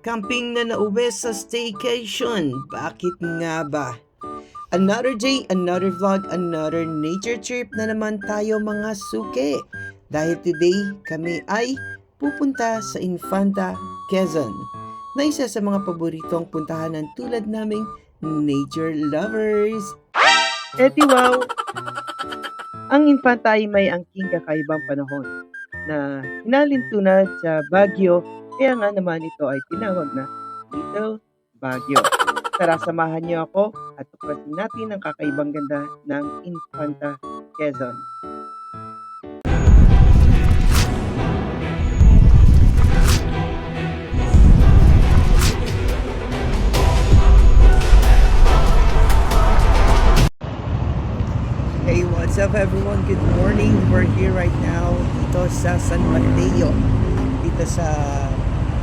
camping na nauwi sa staycation. Bakit nga ba? Another day, another vlog, another nature trip na naman tayo mga suke. Dahil today, kami ay pupunta sa Infanta, Quezon, na isa sa mga paboritong puntahanan tulad naming nature lovers. Wow! Ang Infanta ay may angking kakaibang panahon na hinalintunad sa Baguio, kaya nga naman ito ay tinawag na Little Baguio. Tara, samahan niyo ako at tuklasin natin ang kakaibang ganda ng Infanta, Quezon. Hey, what's up everyone? Good morning. We're here right now dito sa San Mateo, dito sa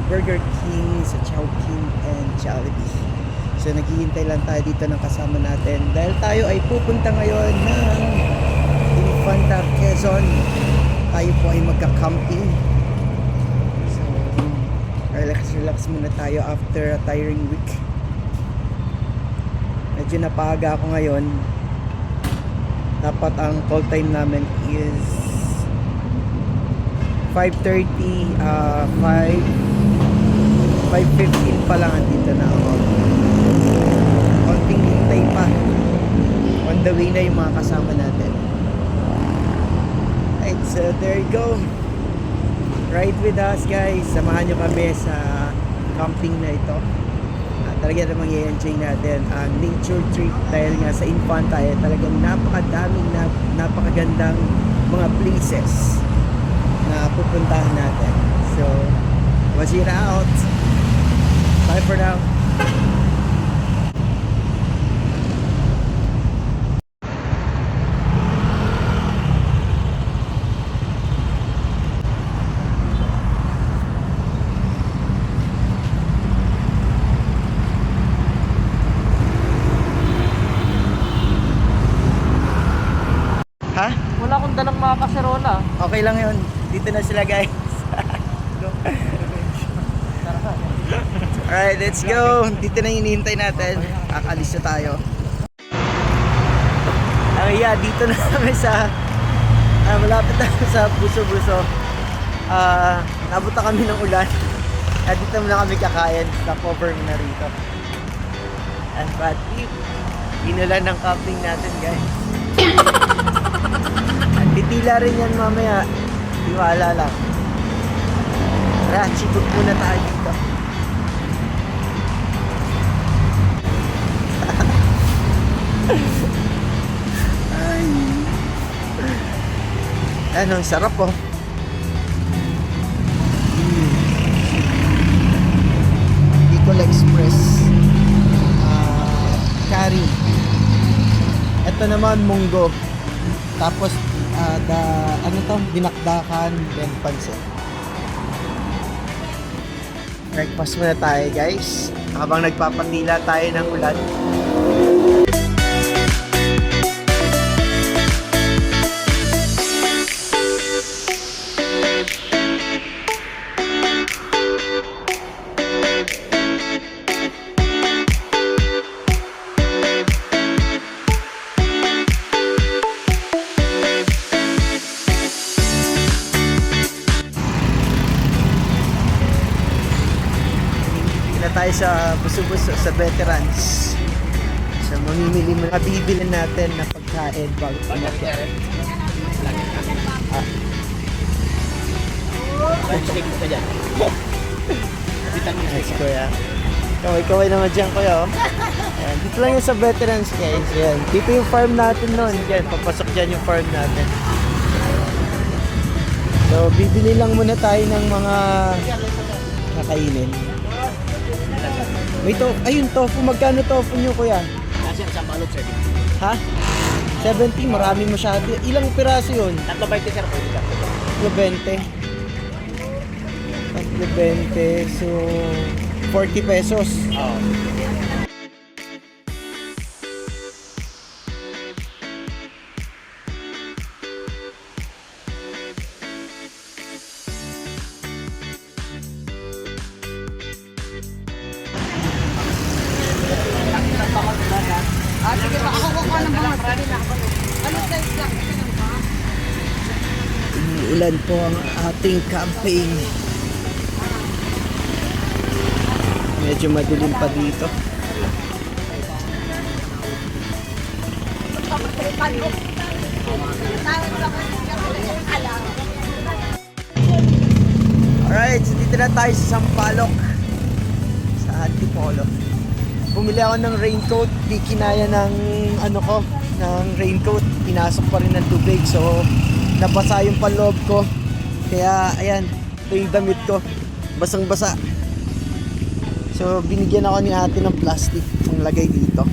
Burger King, sa Chowking and Jollibee. So naghihintay lang tayo dito ng kasama natin dahil tayo ay pupunta ngayon ng Infanta, Quezon. Tayo po ay magka-camping. So relax muna tayo after a tiring week. Medyo napaga ako ngayon. Dapat ang call time namin is 5:30, 5:15 pa lang andito na ako. Konting hintay pa. On the way na yung mga kasama natin. Alright, so there you go. Ride with us guys. Samahan nyo kami sa camping na ito. Talaga namang i-enjoy natin ang nature trip dahil nga sa Infanta ay talagang napakadaming napakagandang mga places na pupuntahan natin. So, watch it out. Bye for now. Ha? Wala akong dalang mga kaserola. Okay lang yun. Dito na sila guys. Alright, let's go. Dito na yung hinihintay natin. Kakalis na tayo. Dito na kami sa malapit na sa Buso-Buso. Nabuta kami ng ulan. Dito muna kami kakain. Stopover muna rito. But inulan ng camping natin guys. Titila rin yan mamaya. Tiwala lang. Tara, chibog muna tayo dito. Ay. Ano, sarap oh. Bicol Express. Curry. Ito naman, munggo. Tapos, dinakdakan, then pansit. Breakfast muna tayo guys. Habang nagpapatila tayo ng ulan. Tayo sa Buso-Buso sa veterans. So mamimili mo, mabibili natin na pagkain bago pumakyat. Nice kuya. Kaway naman dyan kuya. Ayan, dito lang yung sa veterans guys. Ayan. Dito yung farm natin nun. Yan, papasok dyan yung farm natin. So bibili lang muna tayo ng mga kakainin. May tofu. Ayun, tofu. Magkano tofu nyo, kuya? Kasi sa balot, sir. Ha? 70? Marami masyado. Ilang piraso yun? 3.20, sir. 3.20. 3.20. So, 40 pesos. Oo. Sige pa, ako kukuha ng mga sige na. Ano size lang? Umuulan po ang ating campaign. Medyo madilim pa dito. Alright, so dito na tayo sa Sampaloc, sa Antipolo. Bumili ako ng raincoat, di kinaya ng ng raincoat, pinasok pa rin ng tubig, so nabasa yung panloob ko. Kaya ayan, ito yung damit ko, basang basa. So binigyan ako ni ate ng plastic ang lagay dito.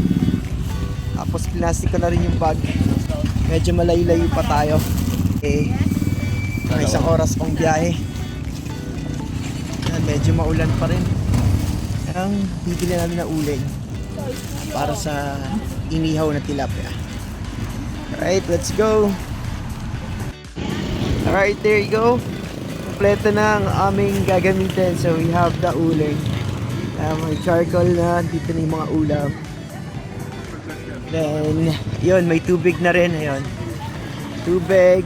Tapos plastic ko na rin yung bag. Medyo malayo-layo pa tayo. May isang oras pang biyahe. Ayan, medyo maulan pa rin. Ang bibili namin na uling para sa inihaw na tilapia. Alright, let's go. Alright, there you go. Kompleto na ang aming gagamitin. So we have the uling. May charcoal na. Dito na yung mga ulam. Then, yun, may tubig na rin. Ayun. Tubig.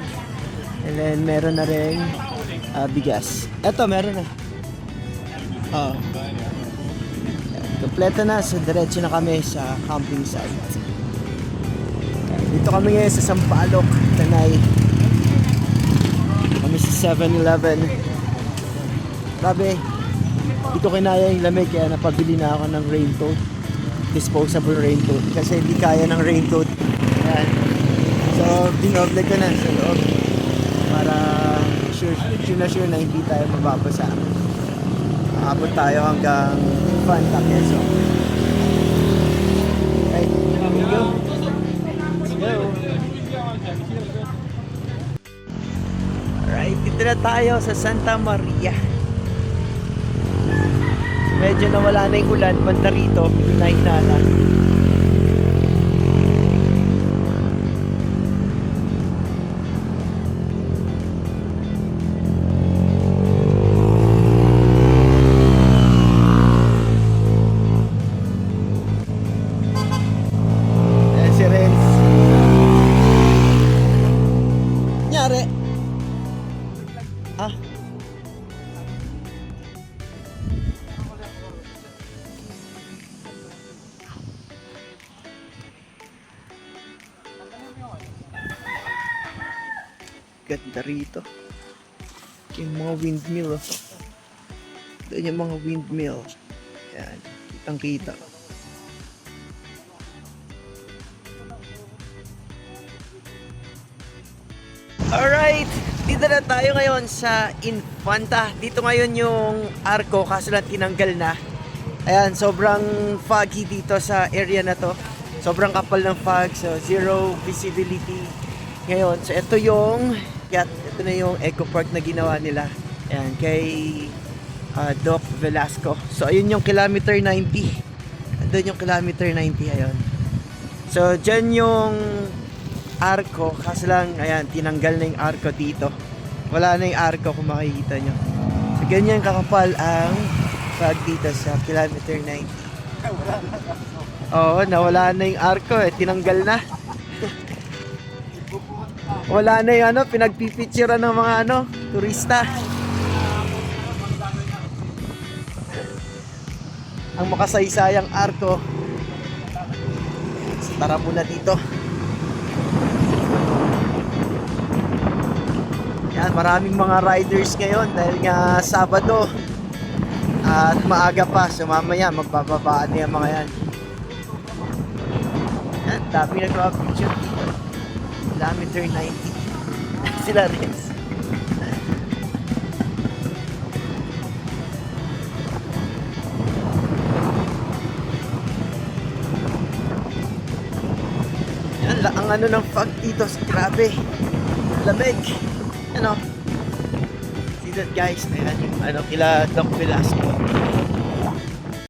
And then, meron na rin bigas. Eto, meron na. Oh. Kompleto na. So, diretso na kami sa camping site. Dito kami ngayon sa Sampaloc, Tanay. Kami sa 7-Eleven. Grabe. Hindi ko kinaya yung lamig kaya napabili na ako ng raincoat. Disposable raincoat. Kasi hindi kaya ng raincoat. Ayan. So, dinoble ko na sa loob. Para sure na hindi tayo mababasa. Aabot tayo hanggang Infanta, Quezon. Right, here we go. Let's go. Alright, dito na tayo sa Santa Maria. Medyo nawala na yung ulan, banda rito, hina na. Ayan si Renz. Nyari. Ah. Ganda rito. Yung mga windmill. Doon yung mga windmill. Yan. Kitang kita. Alright. Dito na tayo ngayon sa Infanta. Dito ngayon yung Arco. Kaso lang tinanggal na. Ayan. Sobrang foggy dito sa area na to. Sobrang kapal ng fog. So zero visibility ngayon. So ito yung ito na yung Eco Park na ginawa nila. Ayan, kay Doc Velasco. So ayun yung kilometer 90. Andun yung kilometer 90, ayun. So dyan yung Arco. Kasi lang, ayan, tinanggal na yung Arco dito. Wala na yung Arco kung makikita nyo. So ganyan kakapal ang fog dito sa kilometer 90. Oo, nawala na yung Arco eh. Tinanggal na. Wala na yung pinagpipicturean ng mga turista. Ang makasaysayang Arco. So, tara muna dito. Yan, maraming mga riders ngayon dahil nga Sabado. At maaga pa, so mamaya magbababaan na yung mga yan. Yan, dami nagpapicture dito. Kilometer 90. Sila rin. Yan, ang ng fog dito, grabe. Lamig. See that guys, ayan yung kila Doc Velasco.